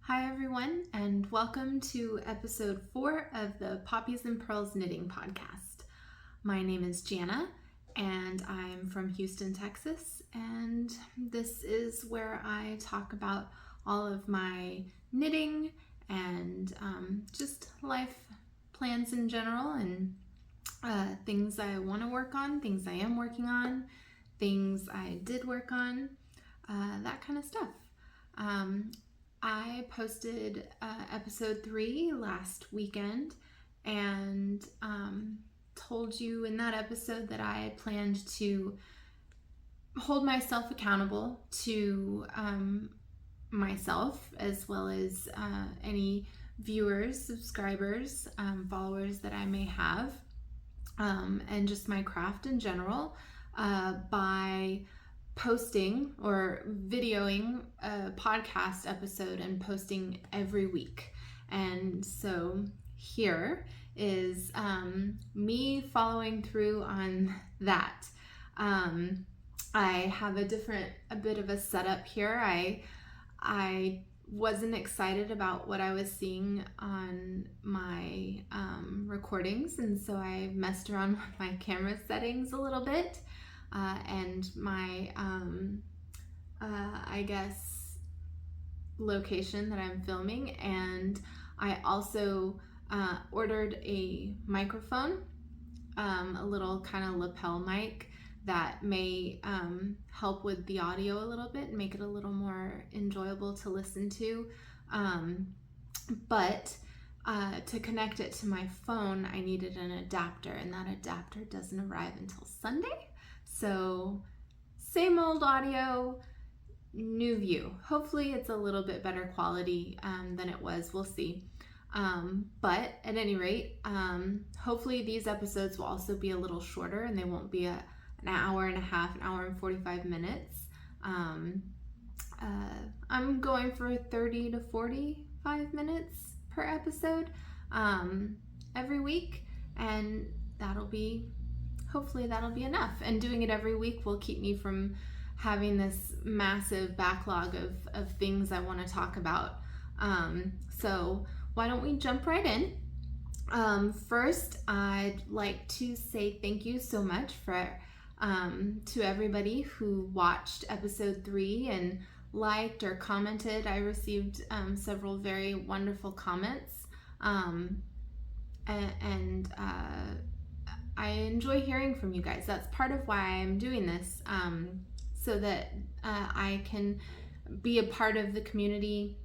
Hi everyone, and welcome to episode 4 of the Poppies and Purls Knitting Podcast. My name is Jana, and I'm from Houston, Texas, and this is where I talk about all of my knitting and just life plans in general, and things I want to work on, things I am working on, things I did work on, that kind of stuff. I posted episode 3 last weekend and told you in that episode that I planned to hold myself accountable to myself as well as any viewers, subscribers, followers that I may have, and just my craft in general by posting or videoing a podcast episode and posting every week. And so here is me following through on that. I have a bit of a setup here. I wasn't excited about what I was seeing on my recordings, and so I messed around with my camera settings a little bit. And my, location that I'm filming. And I also ordered a microphone, a little kind of lapel mic that may help with the audio a little bit and make it a little more enjoyable to listen to. But to connect it to my phone, I needed an adapter, and that adapter doesn't arrive until Sunday. So same old audio, new view. Hopefully it's a little bit better quality than it was. We'll see. But at any rate, hopefully these episodes will also be a little shorter and they won't be an hour and a half, an hour and 45 minutes. I'm going for 30 to 45 minutes per episode every week, and hopefully that'll be enough. And doing it every week will keep me from having this massive backlog of things I want to talk about. So why don't we jump right in? First, I'd like to say thank you so much to everybody who watched episode 3 and liked or commented. I received several very wonderful comments, and I enjoy hearing from you guys. That's part of why I'm doing this, so that I can be a part of the community.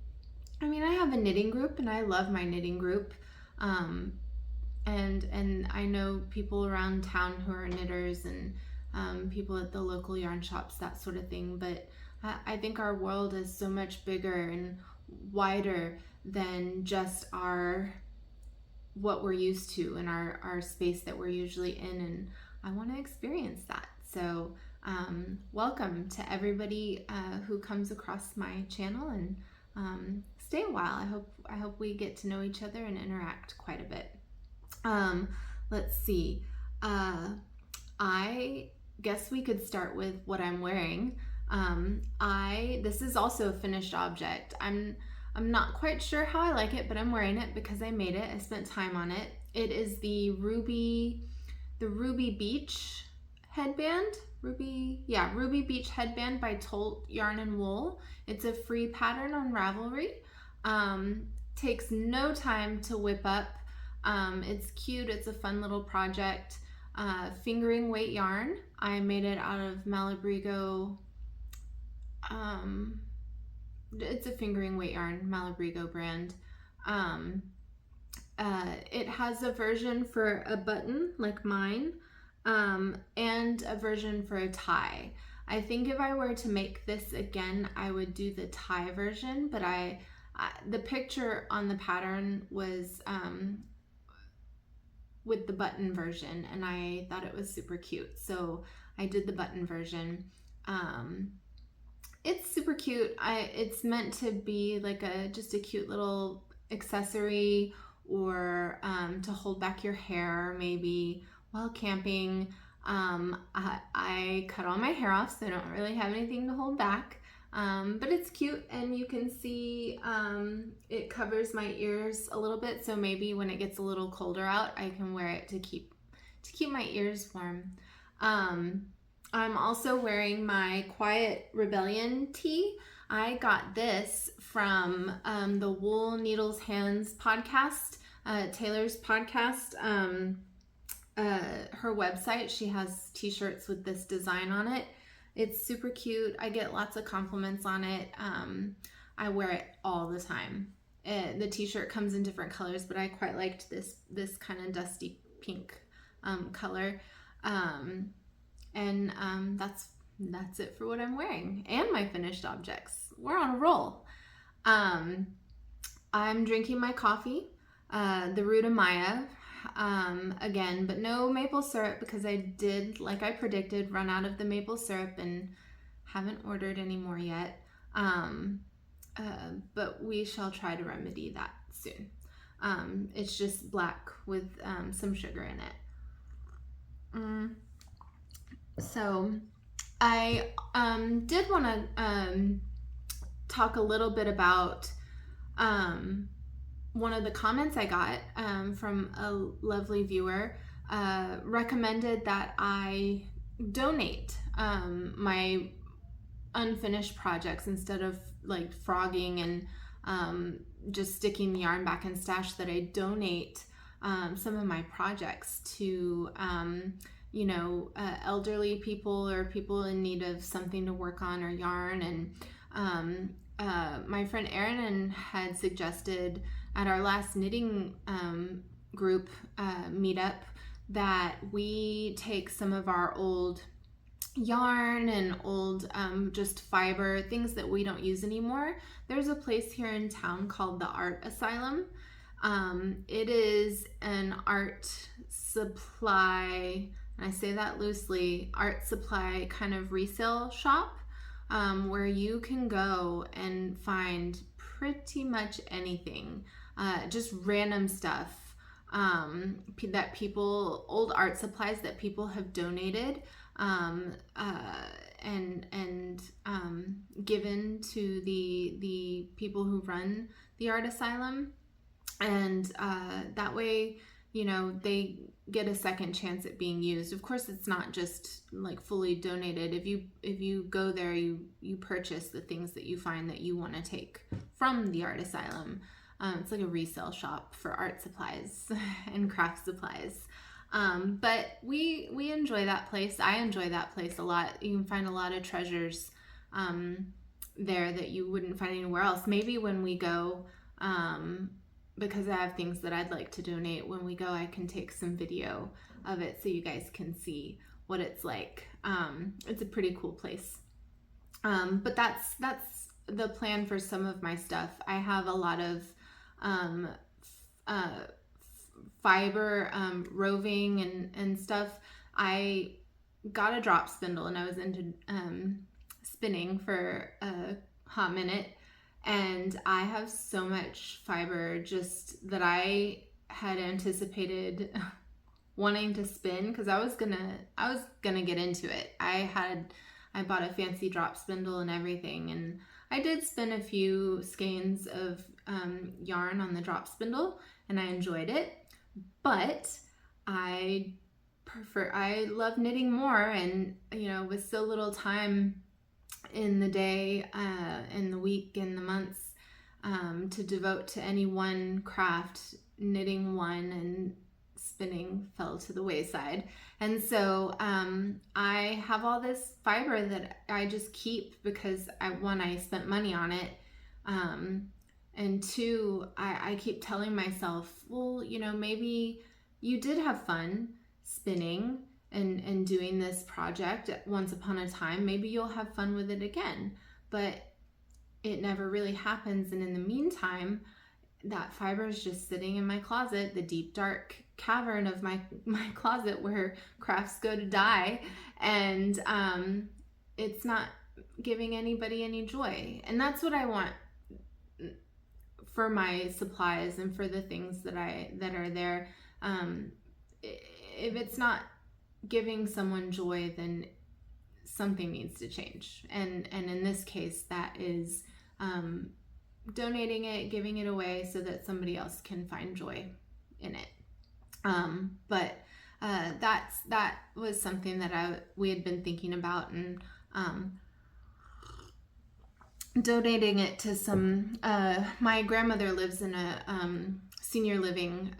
I mean, I have a knitting group, and I love my knitting group, and I know people around town who are knitters, and people at the local yarn shops, that sort of thing. But I think our world is so much bigger and wider than just what we're used to in our space that we're usually in, and I want to experience that. So welcome to everybody who comes across my channel, and stay a while. I hope we get to know each other and interact quite a bit. Let's see. I guess we could start with what I'm wearing. This is also a finished object. I'm not quite sure how I like it, but I'm wearing it because I made it. I spent time on it. It is the Ruby Beach headband. Ruby Beach headband by Tolt Yarn and Wool. It's a free pattern on Ravelry. Takes no time to whip up. It's cute. It's a fun little project. Fingering weight yarn. I made it out of Malabrigo. It's a fingering weight yarn, Malabrigo brand. It has a version for a button like mine, and a version for a tie. I think if I were to make this again, I would do the tie version, but the picture on the pattern was with the button version, and I thought it was super cute, so I did the button version. It's super cute. It's meant to be like just a cute little accessory, or to hold back your hair maybe while camping. I cut all my hair off, so I don't really have anything to hold back. But it's cute, and you can see it covers my ears a little bit, so maybe when it gets a little colder out, I can wear it to keep my ears warm. I'm also wearing my Quiet Rebellion tee. I got this from the Wool Needles Hands podcast, Taylor's podcast. Her website, she has t-shirts with this design on it. It's super cute. I get lots of compliments on it. I wear it all the time. The t-shirt comes in different colors, but I quite liked this kind of dusty pink color. That's it for what I'm wearing and my finished objects. We're on a roll. I'm drinking my coffee, the Ruta Maya, again, but no maple syrup, because I did, like I predicted, run out of the maple syrup and haven't ordered any more yet. But we shall try to remedy that soon. It's just black with some sugar in it. So I did want to talk a little bit about one of the comments I got from a lovely viewer. Recommended that I donate my unfinished projects instead of like frogging and just sticking the yarn back in stash, that I donate some of my projects to elderly people or people in need of something to work on or yarn. And my friend Erin had suggested at our last knitting group meetup that we take some of our old yarn and old just fiber, things that we don't use anymore. There's a place here in town called the Art Asylum. It is an art supply, and I say that loosely, art supply kind of resale shop where you can go and find pretty much anything, just random stuff that people, old art supplies that people have donated and given to the people who run the Art Asylum. And that way, they get a second chance at being used. Of course, it's not just like fully donated. If you go there, you purchase the things that you find that you want to take from the Art Asylum. It's like a resale shop for art supplies and craft supplies. But we enjoy that place. I enjoy that place a lot. You can find a lot of treasures there that you wouldn't find anywhere else. Maybe when we go, because I have things that I'd like to donate, when we go, I can take some video of it so you guys can see what it's like. It's a pretty cool place. But that's the plan for some of my stuff. I have a lot of fiber roving and stuff. I got a drop spindle and I was into spinning for a hot minute, and I have so much fiber just that I had anticipated wanting to spin, because I was gonna get into it. I bought a fancy drop spindle and everything, and I did spin a few skeins of yarn on the drop spindle, and I enjoyed it. But I love knitting more, and with so little time in the day, in the week, in the months, to devote to any one craft, knitting one and spinning fell to the wayside. And so I have all this fiber that I just keep because I spent money on it, and two, I keep telling myself, well, maybe you did have fun spinning and doing this project once upon a time. Maybe you'll have fun with it again, but it never really happens. And in the meantime, that fiber is just sitting in my closet, the deep dark cavern of my closet where crafts go to die, and it's not giving anybody any joy. And that's what I want for my supplies and for the things that are there. If it's not giving someone joy, then something needs to change. And in this case, that is donating it, giving it away so that somebody else can find joy in it. But that was something that we had been thinking about, and donating it to some, my grandmother lives in a senior living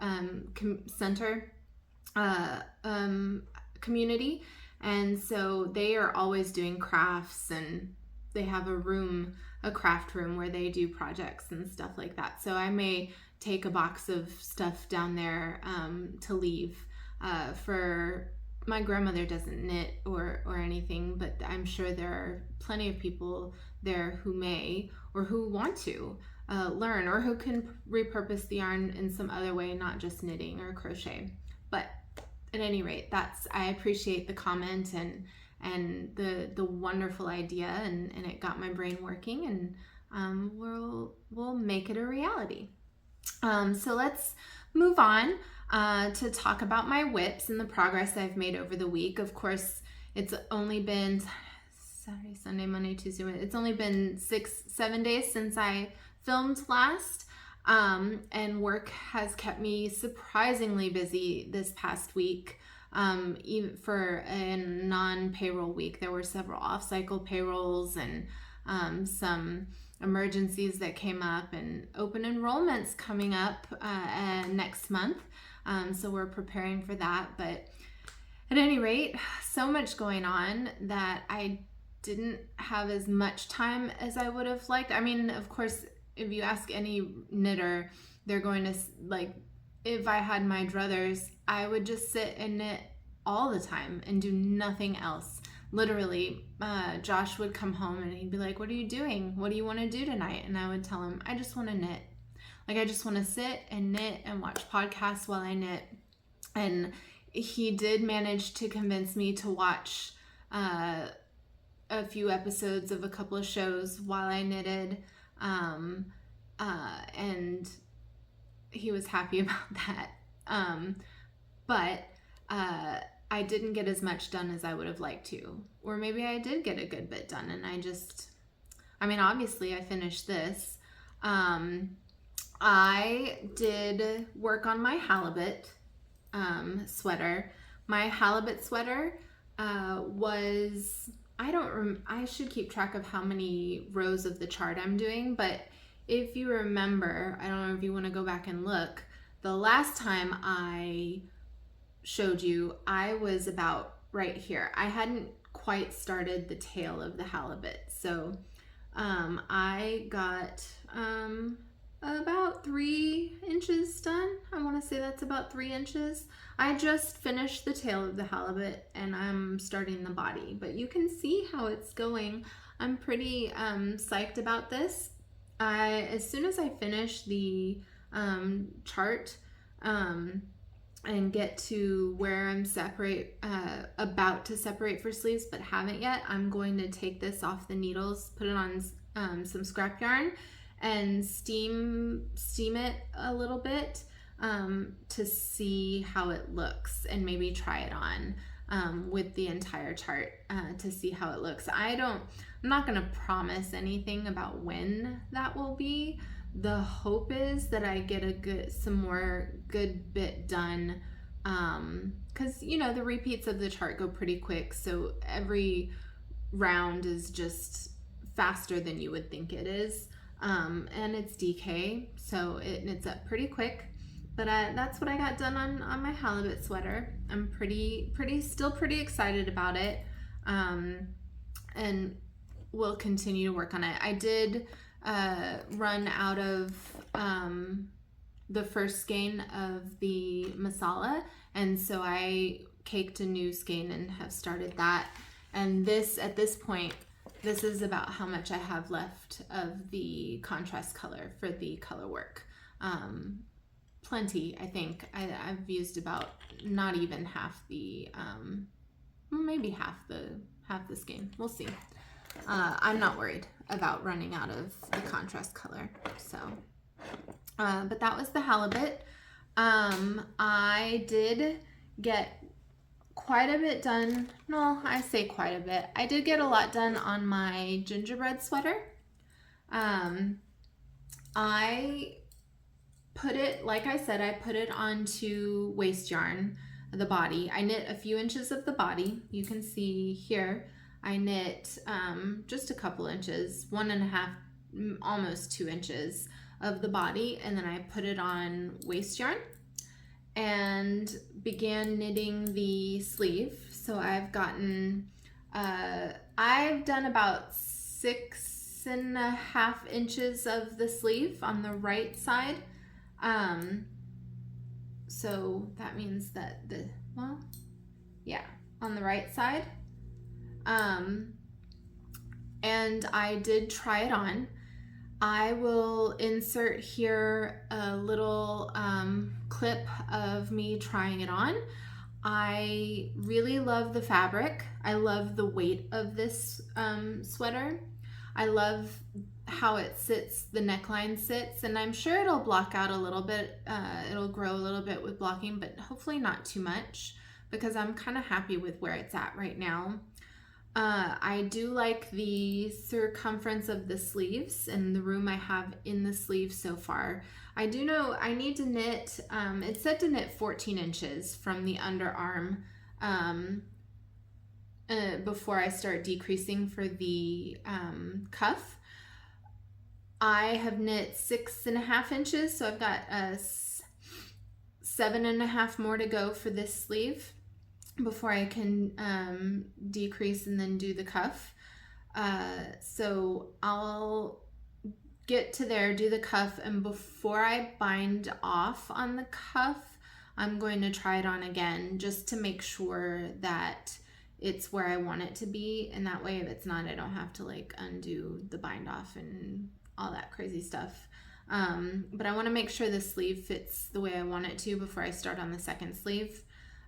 center community, and so they are always doing crafts, and they have a craft room where they do projects and stuff like that. So I may take a box of stuff down there to leave for my grandmother doesn't knit or anything, but I'm sure there are plenty of people there who may or who want to learn, or who can repurpose the yarn in some other way, not just knitting or crochet. But at any rate, I appreciate the comment and the wonderful idea, and it got my brain working, and we'll make it a reality. So let's move on to talk about my whips and the progress I've made over the week. Of course, it's only been Saturday, Sunday, Monday, Tuesday. It's only been 6-7 days since I filmed last. And work has kept me surprisingly busy this past week. Even for a non-payroll week, there were several off-cycle payrolls and some emergencies that came up, and open enrollments coming up next month. So we're preparing for that. But at any rate, so much going on that I didn't have as much time as I would have liked. I mean, of course, if you ask any knitter, they're going to, like, if I had my druthers, I would just sit and knit all the time and do nothing else. Literally, Josh would come home and he'd be like, "What are you doing? What do you want to do tonight?" And I would tell him, "I just want to knit. Like, I just want to sit and knit and watch podcasts while I knit." And he did manage to convince me to watch a few episodes of a couple of shows while I knitted. And he was happy about that. But I didn't get as much done as I would have liked to. Or maybe I did get a good bit done, and obviously I finished this. I did work on my halibut sweater. My halibut sweater was, I should keep track of how many rows of the chart I'm doing, but if you remember, I don't know if you want to go back and look, the last time I showed you, I was about right here. I hadn't quite started the tail of the halibut. So I got about 3 inches done. I want to say that's about 3 inches. I just finished the tail of the halibut and I'm starting the body, but you can see how it's going. I'm pretty psyched about this. As soon as I finish the chart and get to where I'm about to separate for sleeves but haven't yet, I'm going to take this off the needles, put it on some scrap yarn, and steam it a little bit to see how it looks, and maybe try it on with the entire chart to see how it looks. I'm not going to promise anything about when that will be. The hope is that I get some more good bit done, because the repeats of the chart go pretty quick, so every round is just faster than you would think it is, and it's DK, so it knits up pretty quick. But that's what I got done on my halibut sweater. I'm still pretty excited about it, and we'll continue to work on it. I did run out of the first skein of the masala, and so I caked a new skein and have started that. And at this point, this is about how much I have left of the contrast color for the color work. Plenty, I think. I've used about not even half the, maybe half the skein. We'll see. I'm not worried about running out of the contrast color. So, but that was the halibut. I did get quite a bit done. No, I say quite a bit. I did get a lot done on my gingerbread sweater. I put it, like I said, I put it onto waste yarn, the body. I knit a few inches of the body. You can see here, I knit just a couple inches, 1.5, almost 2 inches of the body, and then I put it on waste yarn and began knitting the sleeve. So I've gotten, I've done about 6.5 inches of the sleeve on the right side. So that means that on the right side. And I did try it on. I will insert here a little clip of me trying it on. I really love the fabric. I love the weight of this sweater. I love how it sits, the neckline sits, and I'm sure it'll block out a little bit. It'll grow a little bit with blocking, but hopefully not too much, because I'm kind of happy with where it's at right now. I do like the circumference of the sleeves and the room I have in the sleeves so far. I do know I need to knit, it's said to knit 14 inches from the underarm before I start decreasing for the cuff. I have knit 6.5 inches, so I've got 7.5 more to go for this sleeve before I can decrease and then do the cuff. So I'll get to there, do the cuff, and before I bind off on the cuff, I'm going to try it on again just to make sure that it's where I want it to be, and that way if it's not, I don't have to like undo the bind off and all that crazy stuff. But I want to make sure the sleeve fits the way I want it to before I start on the second sleeve.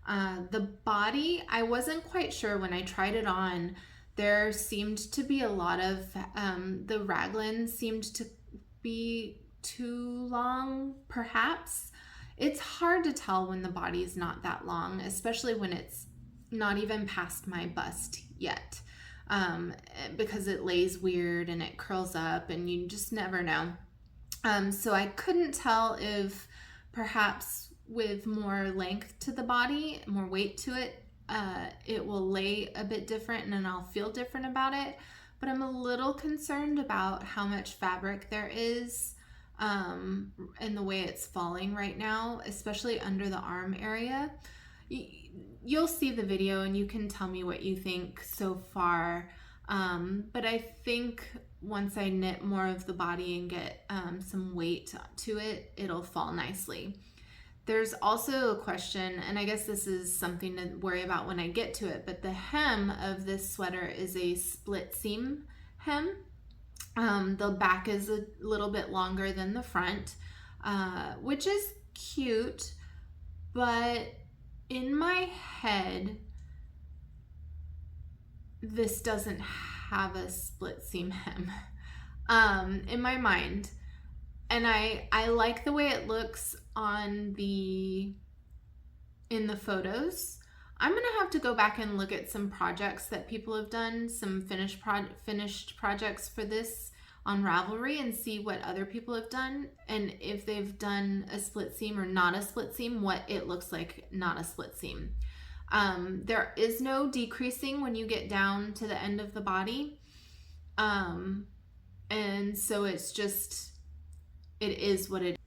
The body, I wasn't quite sure when I tried it on. There seemed to be a lot of, the raglan seemed to be too long, perhaps. It's hard to tell when the body is not that long, especially when it's not even past my bust yet, because it lays weird and it curls up and you just never know. So I couldn't tell if perhaps with more length to the body, more weight to it, it will lay a bit different and then I'll feel different about it. But I'm a little concerned about how much fabric there is and the way it's falling right now, especially under the arm area. You'll see the video and you can tell me what you think so far. But I think once I knit more of the body and get some weight to it, it'll fall nicely. There's also a question, and I guess this is something to worry about when I get to it, but the hem of this sweater is a split seam hem. The back is a little bit longer than the front, which is cute, but in my head, this doesn't have a split seam hem in my mind. And I like the way it looks in the photos. I'm gonna have to go back and look at some projects that people have done, some finished projects for this on Ravelry, and see what other people have done, and if they've done a split seam or not a split seam, what it looks like not a split seam. There is no decreasing when you get down to the end of the body, and so it's just, it is what it is.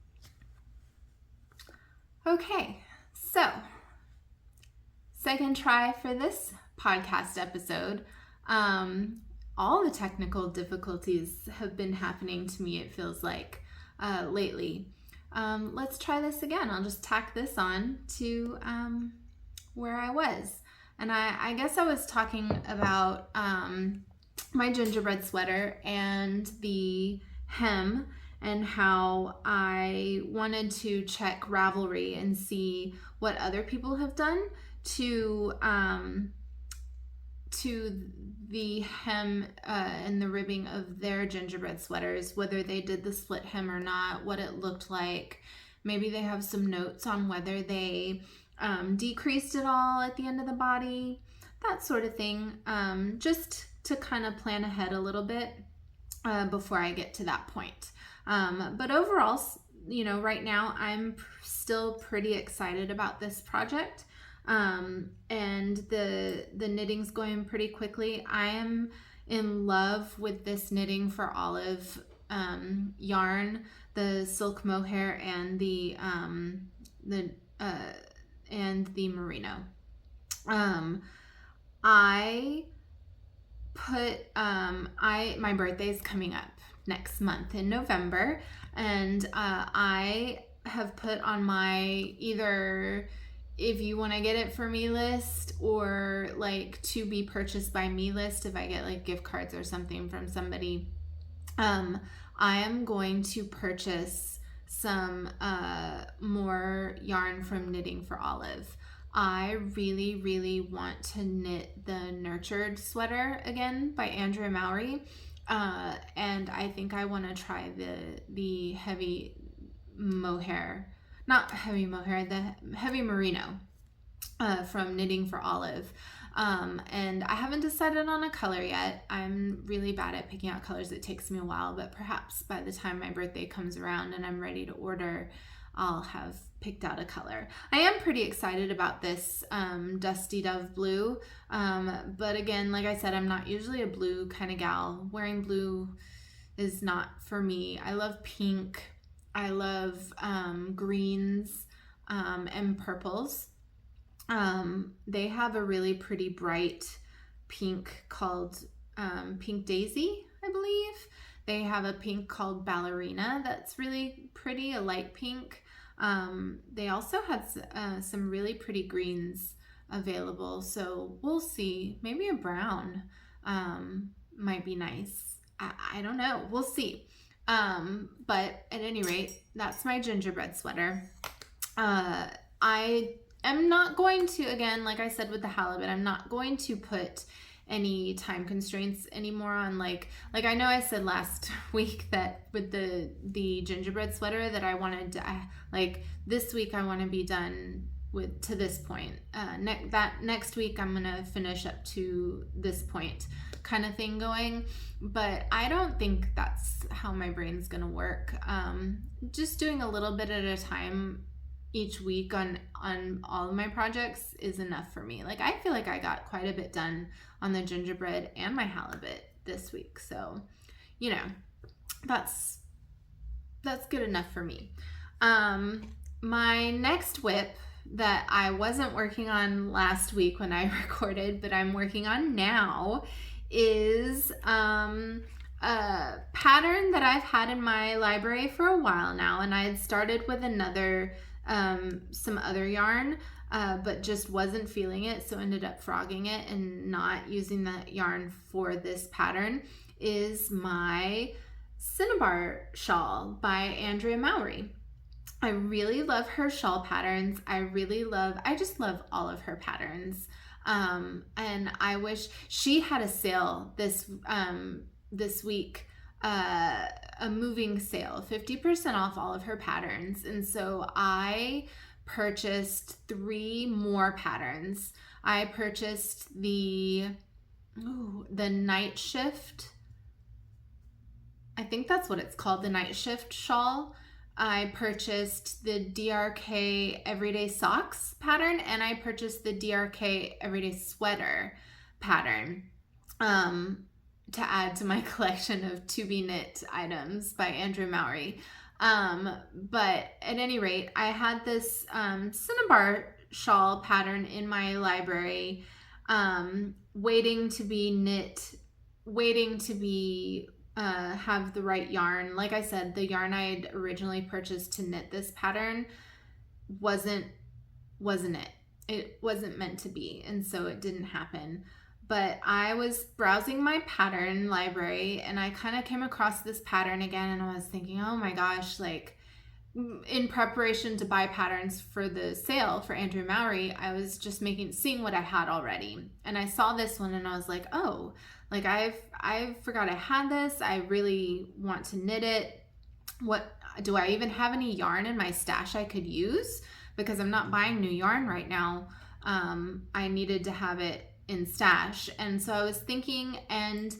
Okay, so second try for this podcast episode. All the technical difficulties have been happening to me, it feels like, lately. Let's try this again. I'll just tack this on to where I was. And I guess I was talking about my gingerbread sweater and the hem, and how I wanted to check Ravelry and see what other people have done to the hem and the ribbing of their gingerbread sweaters, whether they did the split hem or not, what it looked like. Maybe they have some notes on whether they decreased at all at the end of the body, that sort of thing, just to kind of plan ahead a little bit before I get to that point. But overall, right now I'm still pretty excited about this project, and the knitting's going pretty quickly. I am in love with this Knitting for Olive yarn, the silk mohair and the merino. My birthday's coming up next month in November, and I have put on my either if you want to get it for me list or like to be purchased by me list if I get like gift cards or something from somebody. I am going to purchase some more yarn from Knitting for Olive. I really, really want to knit the Nurtured sweater again by Andrea Mowry. And I think I want to try the heavy mohair, not heavy mohair, the heavy merino from Knitting for Olive. And I haven't decided on a color yet. I'm really bad at picking out colors. It takes me a while, but perhaps by the time my birthday comes around and I'm ready to order, I'll have picked out a color. I am pretty excited about this Dusty Dove blue, but again, like I said, I'm not usually a blue kind of gal. Wearing blue is not for me. I love pink. I love greens and purples. They have a really pretty bright pink called Pink Daisy, I believe. They have a pink called Ballerina that's really pretty, a light pink. They also had some really pretty greens available, so we'll see. Maybe a brown might be nice. I don't know. We'll see. But at any rate, that's my gingerbread sweater. I am not going to, again, like I said with the halibut, I'm not going to put any time constraints anymore on like I know I said last week that with the gingerbread sweater that I wanted to like this week I want to be done with to this point. That next week I'm gonna finish up to this point kind of thing going, but I don't think that's how my brain's gonna work. Just doing a little bit at a time each week on all of my projects is enough for me. Like I feel like I got quite a bit done on the gingerbread and my halibut this week, so that's good enough for me. My next WIP that I wasn't working on last week when I recorded, but I'm working on now is a pattern that I've had in my library for a while now, and I had started with some other yarn, but just wasn't feeling it, so ended up frogging it and not using that yarn for this pattern. Is my Cinnabar shawl by Andrea Mowry. I really love her shawl patterns. I just love all of her patterns. And I wish she had a sale this week, a moving sale, 50% off all of her patterns. And so I purchased 3 more patterns. I purchased the night shift. I think that's what it's called, the night shift shawl. I purchased the DRK Everyday Socks pattern, and I purchased the DRK Everyday Sweater pattern to add to my collection of to be knit items by Andrea Mowry. But at any rate, I had this Cinnabar shawl pattern in my library, waiting to be knit, waiting to be have the right yarn. Like I said, the yarn I had originally purchased to knit this pattern wasn't it. It wasn't meant to be, and so it didn't happen. But I was browsing my pattern library and I kind of came across this pattern again, and I was thinking, oh my gosh, like in preparation to buy patterns for the sale for Andrea Mowry, I was just seeing what I had already. And I saw this one and I was like, oh, like I forgot I had this. I really want to knit it. What do I even have any yarn in my stash I could use? because I'm not buying new yarn right now. I needed to have it in stash. And so I was thinking, and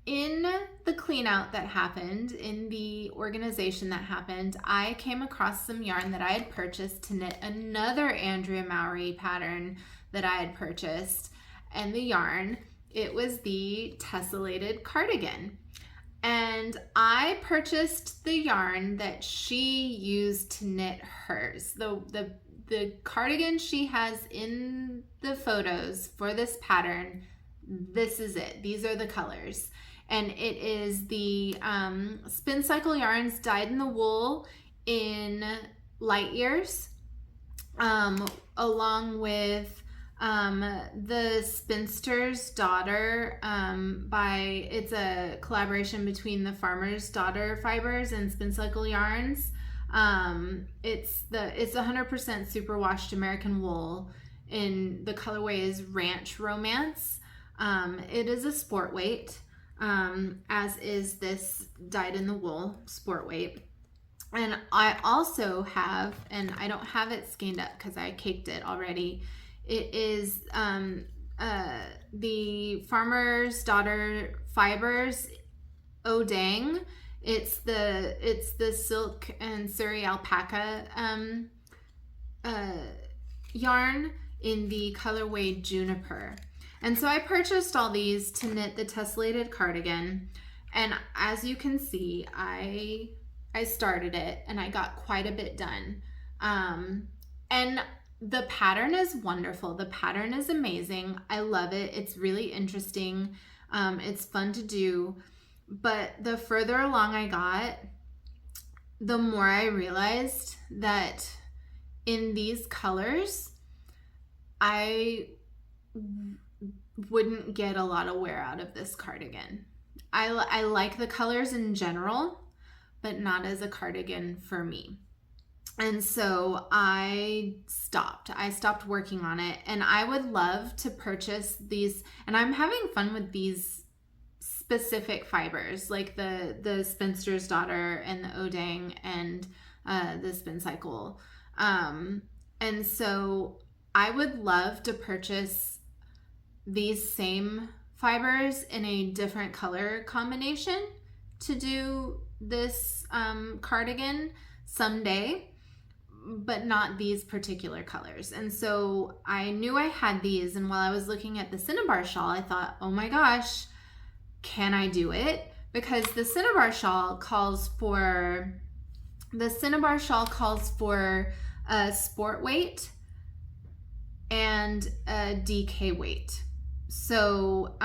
in the clean out that happened, in the organization that happened, I came across some yarn that I had purchased to knit another Andrea Mowry pattern that I had purchased. And the yarn, it was the tessellated cardigan. And I purchased the yarn that she used to knit hers. The cardigan she has in the photos for this pattern, this is it. These are the colors. And it is the Spin Cycle yarns dyed in the wool in light years, along with the Spinster's Daughter it's a collaboration between the Farmer's Daughter fibers and Spin Cycle yarns. It's 100% superwashed American wool, and the colorway is Ranch Romance. It is a sport weight, as is this dyed in the wool sport weight. And I also have, and I don't have it skeined up because I caked it already, it is the Farmer's Daughter fibers Odang. It's the silk and Surrey alpaca yarn in the colorway Juniper. And so I purchased all these to knit the tessellated cardigan. And as you can see, I started it and I got quite a bit done. And the pattern is wonderful. The pattern is amazing. I love it. It's really interesting. It's fun to do. But the further along I got, the more I realized that in these colors, I wouldn't get a lot of wear out of this cardigan. I like the colors in general, but not as a cardigan for me. And so I stopped working on it, and I would love to purchase these, and I'm having fun with these specific fibers, like the Spinster's Daughter and the Odang and the Spin Cycle. And so I would love to purchase these same fibers in a different color combination to do this cardigan someday, but not these particular colors. And so I knew I had these, and while I was looking at the Cinnabar shawl, I thought, oh my gosh, can I do it? Because the Cinnabar shawl calls for a sport weight and a DK weight. So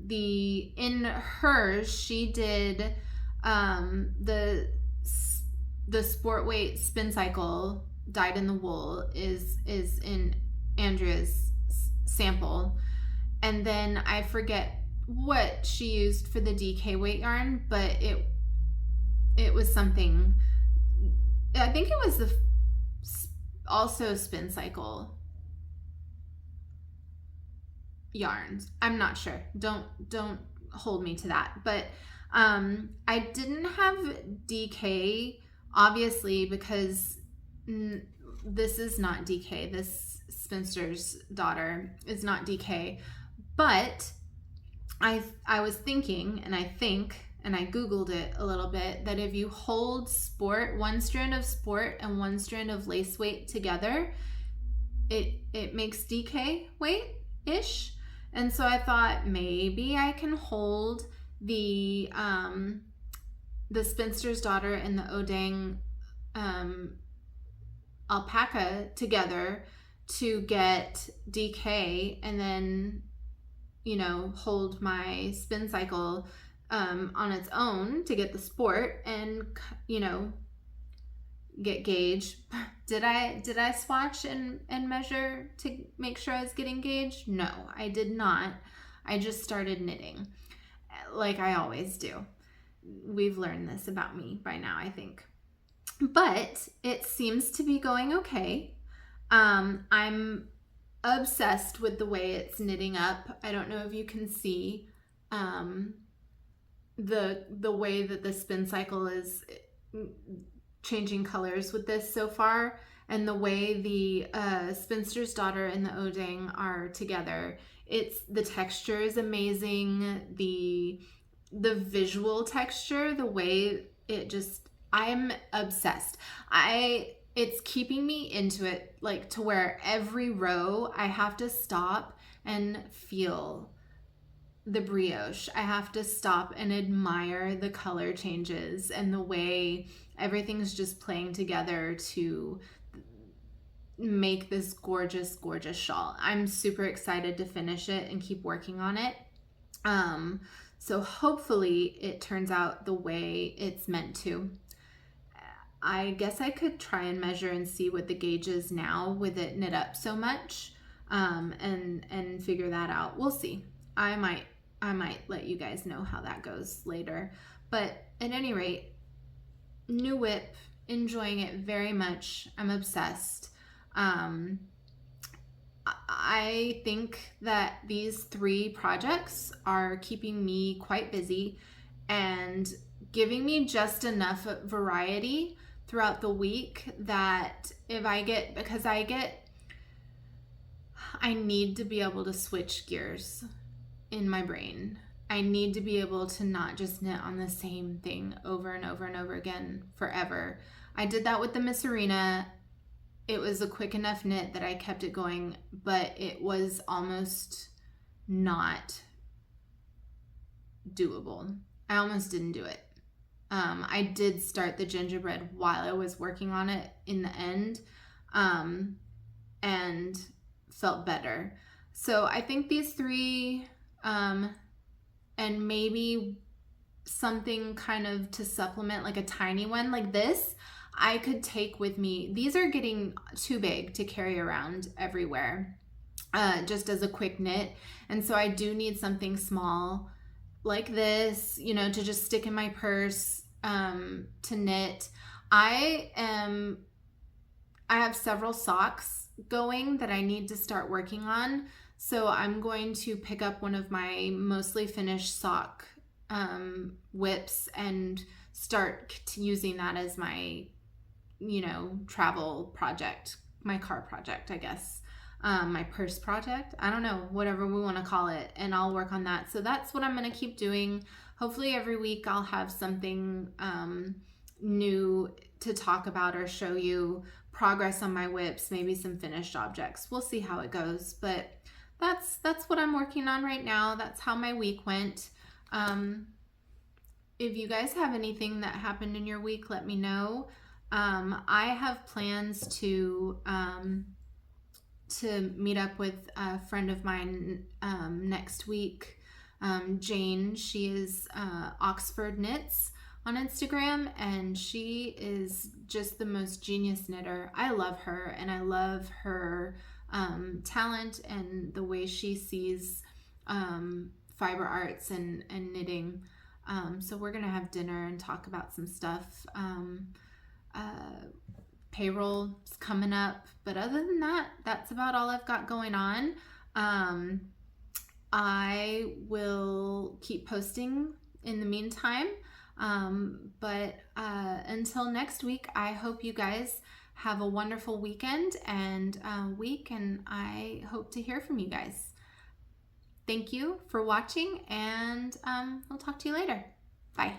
in hers, she did the sport weight Spin Cycle dyed in the wool is in Andrea's sample, and then I forget what she used for the DK weight yarn, but it was something. I think it was also Spin Cycle yarns. I'm not sure. Don't hold me to that. But I didn't have DK, obviously, because this is not DK. This Spinster's Daughter is not DK. But I was thinking, and I Googled it a little bit, that if you hold one strand of sport and one strand of lace weight together, it makes DK weight-ish. And so I thought maybe I can hold the Spinster's Daughter and the Odang alpaca together to get DK, and then, hold my Spin Cycle on its own to get the sport, and, get gauge. Did I swatch and measure to make sure I was getting gauge? No, I did not. I just started knitting like I always do. We've learned this about me by now, I think. But it seems to be going okay. I'm obsessed with the way it's knitting up. I don't know if you can see the way that the Spin Cycle is changing colors with this so far. and the way the spinster's daughter and the Odang are together. The texture is amazing. The visual texture, the way it just, I'm obsessed. It's keeping me into it, like to where every row I have to stop and feel the brioche. I have to stop and admire the color changes and the way everything's just playing together to make this gorgeous, gorgeous shawl. I'm super excited to finish it and keep working on it. So hopefully it turns out the way it's meant to. I guess I could try and measure and see what the gauge is now with it knit up so much, and figure that out. We'll see. I might let you guys know how that goes later. But at any rate, new whip, enjoying it very much. I'm obsessed. I think that these 3 projects are keeping me quite busy and giving me just enough variety throughout the week that I need to be able to switch gears in my brain. I need to be able to not just knit on the same thing over and over and over again forever. I did that with the Miss Arena. It was a quick enough knit that I kept it going, but it was almost not doable. I almost didn't do it. I did start the gingerbread while I was working on it in the end, and felt better. So I think these 3, and maybe something kind of to supplement, like a tiny one like this, I could take with me. These are getting too big to carry around everywhere, just as a quick knit. And so I do need something small like this, to just stick in my purse, to knit. I have several socks going that I need to start working on. So I'm going to pick up one of my mostly finished sock whips and start using that as my, travel project, my car project, I guess. My purse project. I don't know, whatever we want to call it. And I'll work on that. So that's what I'm going to keep doing. Hopefully every week I'll have something new to talk about or show you progress on my whips, maybe some finished objects. We'll see how it goes. But that's what I'm working on right now. That's how my week went. If you guys have anything that happened in your week, let me know. I have plans to meet up with a friend of mine next week, Jane. She is Oxford Knits on Instagram, and she is just the most genius knitter. I love her, and I love her talent and the way she sees fiber arts and knitting. So we're gonna have dinner and talk about some stuff. Payroll's coming up, but other than that, that's about all I've got going on. I will keep posting in the meantime, but until next week, I hope you guys have a wonderful weekend and week, and I hope to hear from you guys. Thank you for watching, and I'll talk to you later. Bye.